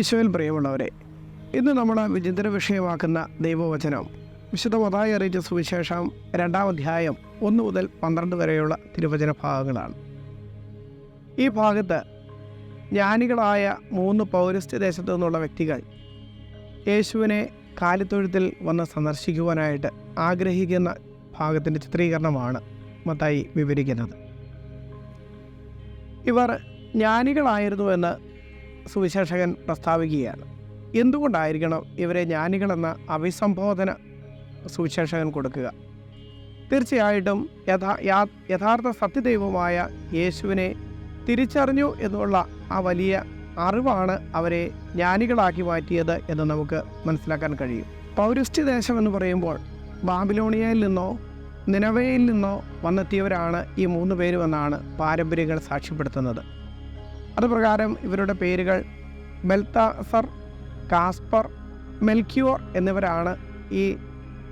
ഈശോയിൽ പ്രിയമുള്ളവരെ, ഇന്ന് നമ്മൾ വിചിന്തന വിഷയമാക്കുന്ന ദൈവവചനം വിശുദ്ധ മത്തായി അറിയിച്ച സുവിശേഷം 2-ാം അധ്യായം 1 മുതൽ 12 വരെയുള്ള തിരുവചന ഭാഗങ്ങളാണ്. ഈ ഭാഗത്ത് ജ്ഞാനികളായ 3 പൗരസ്ത്യ ദേശത്തു നിന്നുള്ള വ്യക്തികൾ യേശുവിനെ കാലിത്തൊഴുത്തിൽ വന്ന് സന്ദർശിക്കുവാനായിട്ട് ആഗ്രഹിക്കുന്ന ഭാഗത്തിൻ്റെ ചിത്രീകരണമാണ് മത്തായി വിവരിക്കുന്നത്. ഇവർ ജ്ഞാനികളായിരുന്നുവെന്ന് സുവിശേഷകൻ പ്രസ്താവിക്കുകയാണ്. എന്തുകൊണ്ടായിരിക്കണം ഇവരെ ജ്ഞാനികളെന്ന അഭിസംബോധന സുവിശേഷകൻ കൊടുക്കുക? തീർച്ചയായിട്ടും യഥാർത്ഥ സത്യദൈവമായ യേശുവിനെ തിരിച്ചറിഞ്ഞു എന്നുള്ള ആ വലിയ അറിവാണ് അവരെ ജ്ഞാനികളാക്കി മാറ്റിയത് എന്ന് നമുക്ക് മനസ്സിലാക്കാൻ കഴിയും. പൗരസ്ത്യ ദേശം എന്ന് പറയുമ്പോൾ ബാബിലോണിയയിൽ നിന്നോ നിനവയിൽ നിന്നോ വന്നെത്തിയവരാണ് ഈ 3 പേരുമെന്നാണ് പാരമ്പര്യങ്ങൾ സാക്ഷ്യപ്പെടുത്തുന്നത്. അതുപ്രകാരം ഇവരുടെ പേരുകൾ ബെൽത്താസർ, കാസ്പർ, മെൽക്യൂർ എന്നിവരാണ് ഈ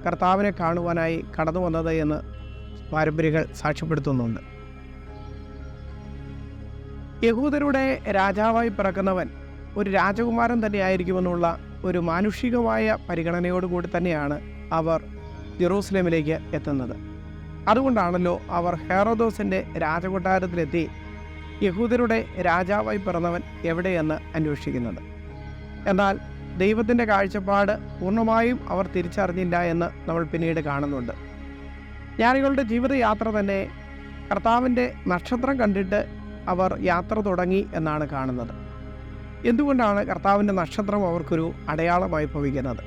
കർത്താവിനെ കാണുവാനായി കടന്നു വന്നത് എന്ന് പാരമ്പര്യങ്ങൾ സാക്ഷ്യപ്പെടുത്തുന്നുണ്ട്. യഹൂദരുടെ രാജാവായി പിറക്കുന്നവൻ ഒരു രാജകുമാരൻ തന്നെയായിരിക്കുമെന്നുള്ള ഒരു മാനുഷികമായ പരിഗണനയോടുകൂടി തന്നെയാണ് അവർ ജെറൂസലേമിലേക്ക് എത്തുന്നത്. അതുകൊണ്ടാണല്ലോ അവർ ഹെറോദോസിൻ്റെ രാജകൊട്ടാരത്തിലെത്തി യഹൂദരുടെ രാജാവായി പിറന്നവൻ എവിടെയെന്ന് അന്വേഷിക്കുന്നത്. എന്നാൽ ദൈവത്തിൻ്റെ കാഴ്ചപ്പാട് പൂർണ്ണമായും അവർ തിരിച്ചറിഞ്ഞില്ല എന്ന് നമ്മൾ പിന്നീട് കാണുന്നുണ്ട്. ജ്ഞാനികളുടെ ജീവിതയാത്ര തന്നെ കർത്താവിൻ്റെ നക്ഷത്രം കണ്ടിട്ട് അവർ യാത്ര തുടങ്ങി എന്നാണ് കാണുന്നത്. എന്തുകൊണ്ടാണ് കർത്താവിൻ്റെ നക്ഷത്രം അവർക്കൊരു അടയാളമായി ഭവിക്കുന്നത്?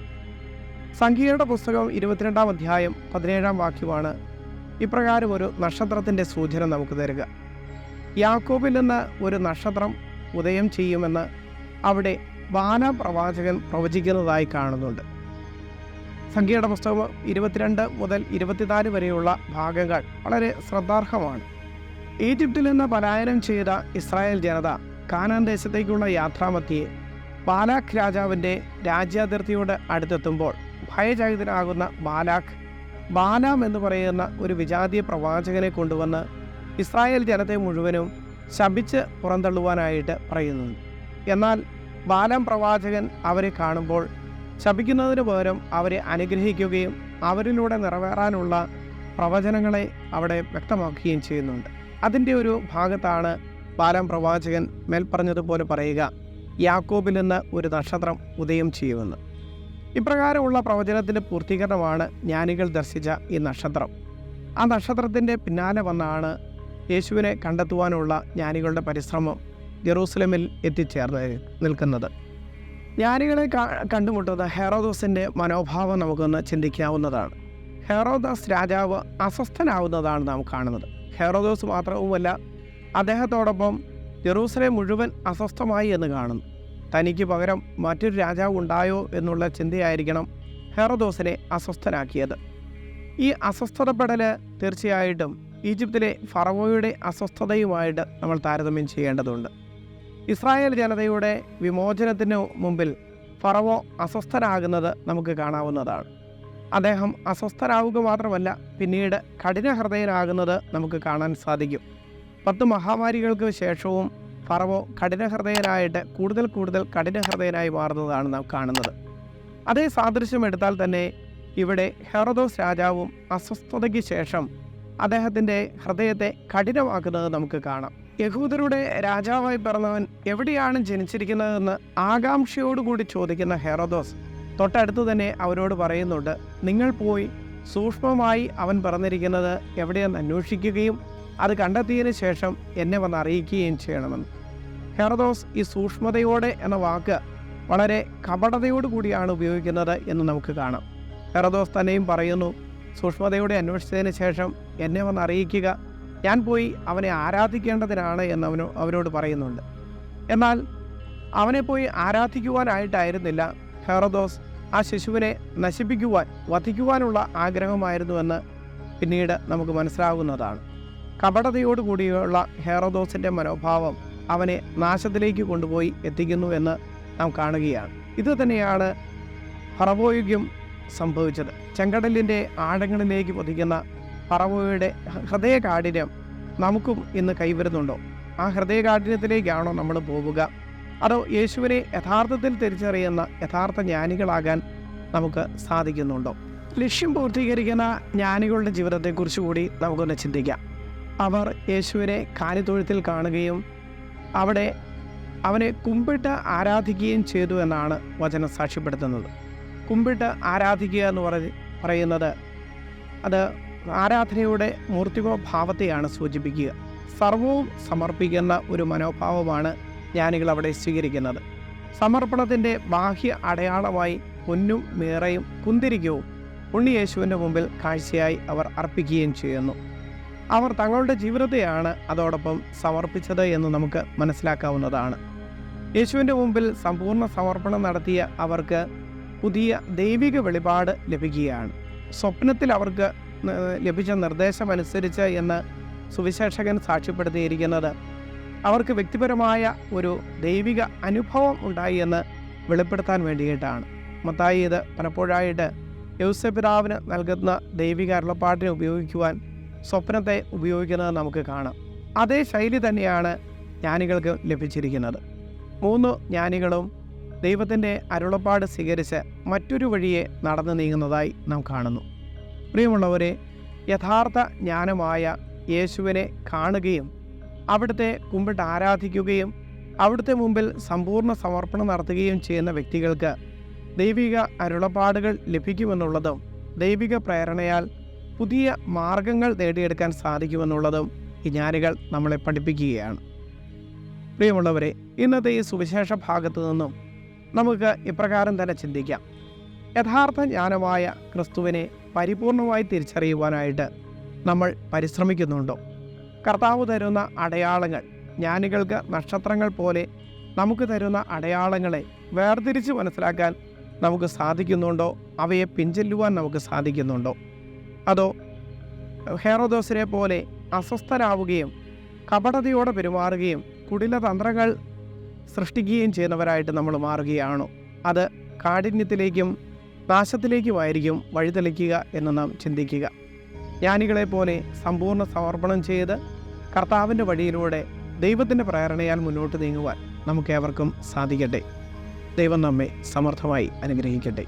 സംഖ്യയുടെ പുസ്തകം 22-ാം അധ്യായം 17-ാം വാക്യമാണ് ഇപ്രകാരം ഒരു നക്ഷത്രത്തിൻ്റെ സൂചന നമുക്ക് തരിക. യാക്കോബിൽ നിന്ന് ഒരു നക്ഷത്രം ഉദയം ചെയ്യുമെന്ന് അവിടെ ബാലാം പ്രവാചകൻ പ്രവചിക്കുന്നതായി കാണുന്നുണ്ട്. സംഖ്യയുടെ പുസ്തകം 22 മുതൽ 24 വരെയുള്ള ഭാഗങ്ങൾ വളരെ ശ്രദ്ധാർഹമാണ്. ഈജിപ്തിൽ നിന്ന് പലായനം ചെയ്ത ഇസ്രായേൽ ജനത കാനാൻ ദേശത്തേക്കുള്ള യാത്രാമധ്യേ ബാലാഖ് രാജാവിൻ്റെ രാജ്യാതിർത്തിയോട് അടുത്തെത്തുമ്പോൾ ഭയചകിതനാകുന്ന ബാലാം എന്ന് പറയുന്ന ഒരു വിജാതീയ പ്രവാചകനെ കൊണ്ടുവന്ന് ഇസ്രായേൽ ജനത്തെ മുഴുവനും ശപിച്ച് പുറന്തള്ളുവാനായിട്ട് പറയുന്നുണ്ട്. എന്നാൽ ബാലാം പ്രവാചകൻ അവരെ കാണുമ്പോൾ ശപിക്കുന്നതിന് പകരം അവരെ അനുഗ്രഹിക്കുകയും അവരിലൂടെ നിറവേറാനുള്ള പ്രവചനങ്ങളെ അവിടെ വ്യക്തമാക്കുകയും ചെയ്യുന്നുണ്ട്. അതിൻ്റെ ഒരു ഭാഗത്താണ് ബാലാം പ്രവാചകൻ മേൽ പറഞ്ഞതുപോലെ പറയുക, യാക്കോബിൽ നിന്ന് ഒരു നക്ഷത്രം ഉദയം ചെയ്യുമെന്ന്. ഇപ്രകാരമുള്ള പ്രവചനത്തിൻ്റെ പൂർത്തീകരണമാണ് ജ്ഞാനികൾ ദർശിച്ച ഈ നക്ഷത്രം. ആ നക്ഷത്രത്തിൻ്റെ പിന്നാലെ വന്നാണ് യേശുവിനെ കണ്ടെത്തുവാനുള്ള ജ്ഞാനികളുടെ പരിശ്രമം ജെറൂസലേമിൽ എത്തിച്ചേർന്ന് നിൽക്കുന്നത്. ജ്ഞാനികളെ കണ്ടുമുട്ടുന്ന ഹെറോദോസിൻ്റെ മനോഭാവം നമുക്കൊന്ന് ചിന്തിക്കാവുന്നതാണ്. ഹെറോദോസ് രാജാവ് അസ്വസ്ഥനാവുന്നതാണ് നാം കാണുന്നത്. ഹെറോദോസ് മാത്രവുമല്ല, അദ്ദേഹത്തോടൊപ്പം ജെറൂസലേം മുഴുവൻ അസ്വസ്ഥമായി എന്ന് കാണുന്നു. തനിക്ക് പകരം മറ്റൊരു രാജാവ് ഉണ്ടായോ എന്നുള്ള ചിന്തയായിരിക്കണം ഹെറോദോസിനെ അസ്വസ്ഥനാക്കിയത്. ഈ അസ്വസ്ഥതപ്പെടൽ തീർച്ചയായിട്ടും ഈജിപ്തിലെ ഫറവോയുടെ അസ്വസ്ഥതയുമായിട്ട് നമ്മൾ താരതമ്യം ചെയ്യേണ്ടതുണ്ട്. ഇസ്രായേൽ ജനതയുടെ വിമോചനത്തിന് മുമ്പിൽ ഫറവോ അസ്വസ്ഥനാകുന്നത് നമുക്ക് കാണാവുന്നതാണ്. അദ്ദേഹം അസ്വസ്ഥനാവുക മാത്രമല്ല, പിന്നീട് കഠിനഹൃദയനാകുന്നത് നമുക്ക് കാണാൻ സാധിക്കും. 10 മഹാമാരികൾക്ക് ശേഷവും ഫറവോ കഠിനഹൃദയനായിട്ട് കൂടുതൽ കഠിനഹൃദയനായി മാറുന്നതാണ് നാം കാണുന്നത്. അതേ സാദൃശ്യം എടുത്താൽ തന്നെ ഇവിടെ ഹെറോദോസ് രാജാവും അസ്വസ്ഥതയ്ക്ക് ശേഷം അദ്ദേഹത്തിൻ്റെ ഹൃദയത്തെ കഠിനമാക്കുന്നത് നമുക്ക് കാണാം. യഹൂദരുടെ രാജാവായി പിറന്നവൻ എവിടെയാണ് ജനിച്ചിരിക്കുന്നതെന്ന് ആകാംക്ഷയോടുകൂടി ചോദിക്കുന്ന ഹെറോദോസ് തൊട്ടടുത്ത് തന്നെ അവരോട് പറയുന്നുണ്ട്, നിങ്ങൾ പോയി സൂക്ഷ്മമായി അവൻ പിറന്നിരിക്കുന്നത് എവിടെയെന്ന് അന്വേഷിക്കുകയും അത് കണ്ടെത്തിയതിന് ശേഷം എന്നെ വന്ന് അറിയിക്കുകയും ചെയ്യണമെന്ന്. ഹെറോദോസ് ഈ സൂക്ഷ്മതയോടെ എന്ന വാക്ക് വളരെ കപടതയോടു കൂടിയാണ് ഉപയോഗിക്കുന്നത് എന്ന് നമുക്ക് കാണാം. ഹെറോദോസ് തന്നെയും പറയുന്നു, സൂക്ഷ്മതയോടെ അന്വേഷിച്ചതിന് ശേഷം എന്നെ വന്ന് അറിയിക്കുക, ഞാൻ പോയി അവനെ ആരാധിക്കേണ്ടതിനാണ് എന്ന് അവരോട് പറയുന്നുണ്ട്. എന്നാൽ അവനെ പോയി ആരാധിക്കുവാനായിട്ടായിരുന്നില്ല ഹെറോദോസ് ആ ശിശുവിനെ നശിപ്പിക്കുവാൻ, വധിക്കുവാനുള്ള ആഗ്രഹമായിരുന്നുവെന്ന് പിന്നീട് നമുക്ക് മനസ്സിലാകുന്നതാണ്. കപടതയോടുകൂടിയുള്ള ഹെറോദോസിൻ്റെ മനോഭാവം അവനെ നാശത്തിലേക്ക് കൊണ്ടുപോയി എത്തിക്കുന്നു എന്ന് നാം കാണുകയാണ്. ഇത് തന്നെയാണ് ഫറവോയ്ക്കും സംഭവിച്ചത്. ചെങ്കടലിൻ്റെ ആഴങ്ങളിലേക്ക് പതിക്കുന്ന ഫറവോയുടെ ഹൃദയകാഠിന്യം നമുക്കും ഇന്ന് കൈവരുന്നുണ്ടോ? ആ ഹൃദയകാഠിന്യത്തിലേക്കാണോ നമ്മൾ പോവുക? അതോ യേശുവിനെ യഥാർത്ഥത്തിൽ തിരിച്ചറിയുന്ന യഥാർത്ഥ ജ്ഞാനികളാകാൻ നമുക്ക് സാധിക്കുന്നുണ്ടോ? ലക്ഷ്യം പൂർത്തീകരിക്കുന്ന ജ്ഞാനികളുടെ ജീവിതത്തെക്കുറിച്ച് കൂടി നമുക്കൊന്ന് ചിന്തിക്കാം. അവർ യേശുവിനെ കാലിത്തൊഴുത്തിൽ കാണുകയും അവിടെ അവനെ കുമ്പിട്ട് ആരാധിക്കുകയും ചെയ്തു എന്നാണ് വചനം സാക്ഷ്യപ്പെടുത്തുന്നത്. കുമ്പിട്ട് ആരാധിക്കുക എന്ന് പറയുന്നത് അത് ആരാധനയുടെ മൂർത്തികോ ഭാവത്തെയാണ് സൂചിപ്പിക്കുക. സർവവും സമർപ്പിക്കുന്ന ഒരു മനോഭാവമാണ് ജ്ഞാനികൾ അവിടെ സ്വീകരിക്കുന്നത്. സമർപ്പണത്തിൻ്റെ ബാഹ്യ അടയാളമായി പൊന്നും മീറയും കുന്തിരിക്കവും ഉണ്ണിയേശുവിൻ്റെ മുമ്പിൽ കാഴ്ചയായി അവർ അർപ്പിക്കുകയും ചെയ്യുന്നു. അവർ തങ്ങളുടെ ജീവിതത്തെയാണ് അതോടൊപ്പം സമർപ്പിച്ചത് എന്ന് നമുക്ക് മനസ്സിലാക്കാവുന്നതാണ്. യേശുവിൻ്റെ മുമ്പിൽ സമ്പൂർണ്ണ സമർപ്പണം നടത്തിയ അവർക്ക് പുതിയ ദൈവിക വെളിപാട് ലഭിക്കുകയാണ്. സ്വപ്നത്തിൽ അവർക്ക് ലഭിച്ച നിർദ്ദേശമനുസരിച്ച് എന്ന് സുവിശേഷകൻ സാക്ഷ്യപ്പെടുത്തിയിരിക്കുന്നത് അവർക്ക് വ്യക്തിപരമായ ഒരു ദൈവിക അനുഭവം ഉണ്ടായി എന്ന് വെളിപ്പെടുത്താൻ വേണ്ടിയിട്ടാണ്. മത്തായി ഇത് പലപ്പോഴായിട്ട് യൗസപിതാവിന് നൽകുന്ന ദൈവിക അരുളപ്പാട്ടിനെ ഉപയോഗിക്കുവാൻ സ്വപ്നത്തെ ഉപയോഗിക്കുന്നത് നമുക്ക് കാണാം. അതേ ശൈലി തന്നെയാണ് ജ്ഞാനികൾക്ക് ലഭിച്ചിരിക്കുന്നത്. 3 ജ്ഞാനികളും ദൈവത്തിൻ്റെ അരുളപ്പാട് സ്വീകരിച്ച് മറ്റൊരു വഴിയെ നടന്നു നീങ്ങുന്നതായി നാം കാണുന്നു. പ്രിയമുള്ളവരെ, യഥാർത്ഥ ജ്ഞാനമായ യേശുവിനെ കാണുകയും അവിടുത്തെ കുമ്പിട്ട് ആരാധിക്കുകയും അവിടുത്തെ മുമ്പിൽ സമ്പൂർണ്ണ സമർപ്പണം നടത്തുകയും ചെയ്യുന്ന വ്യക്തികൾക്ക് ദൈവിക അരുളപ്പാടുകൾ ലഭിക്കുമെന്നുള്ളതും ദൈവിക പ്രേരണയാൽ പുതിയ മാർഗങ്ങൾ നേടിയെടുക്കാൻ സാധിക്കുമെന്നുള്ളതും ഈ ജ്ഞാനികൾ നമ്മളെ പഠിപ്പിക്കുകയാണ്. പ്രിയമുള്ളവരെ, ഇന്നത്തെ ഈ സുവിശേഷ ഭാഗത്തു നിന്നും നമുക്ക് ഇപ്രകാരം തന്നെ ചിന്തിക്കാം. യഥാർത്ഥ ജ്ഞാനമായ ക്രിസ്തുവിനെ പരിപൂർണമായി തിരിച്ചറിയുവാനായിട്ട് നമ്മൾ പരിശ്രമിക്കുന്നുണ്ടോ? കർത്താവ് തരുന്ന അടയാളങ്ങൾ, ജ്ഞാനികൾക്ക് നക്ഷത്രങ്ങൾ പോലെ നമുക്ക് തരുന്ന അടയാളങ്ങളെ വേർതിരിച്ച് മനസ്സിലാക്കാൻ നമുക്ക് സാധിക്കുന്നുണ്ടോ? അവയെ പിൻചെല്ലുവാൻ നമുക്ക് സാധിക്കുന്നുണ്ടോ? അതോ ഹെറോദോസിനെ പോലെ അസ്വസ്ഥരാവുകയും കപടതയോടെ പെരുമാറുകയും കുടിലതന്ത്രങ്ങൾ സൃഷ്ടിക്കുകയും ചെയ്യുന്നവരായിട്ട് നമ്മൾ മാറുകയാണോ? അത് കാഠിന്യത്തിലേക്കും നാശത്തിലേക്കുമായിരിക്കും വഴിതെളിക്കുക എന്ന് നാം ചിന്തിക്കുക. ജ്ഞാനികളെപ്പോലെ സമ്പൂർണ്ണ സമർപ്പണം ചെയ്ത് കർത്താവിൻ്റെ വഴിയിലൂടെ ദൈവത്തിൻ്റെ പ്രേരണയാൽ മുന്നോട്ട് നീങ്ങുവാൻ നമുക്കേവർക്കും സാധിക്കട്ടെ. ദൈവം നമ്മെ സമർത്ഥമായി അനുഗ്രഹിക്കട്ടെ.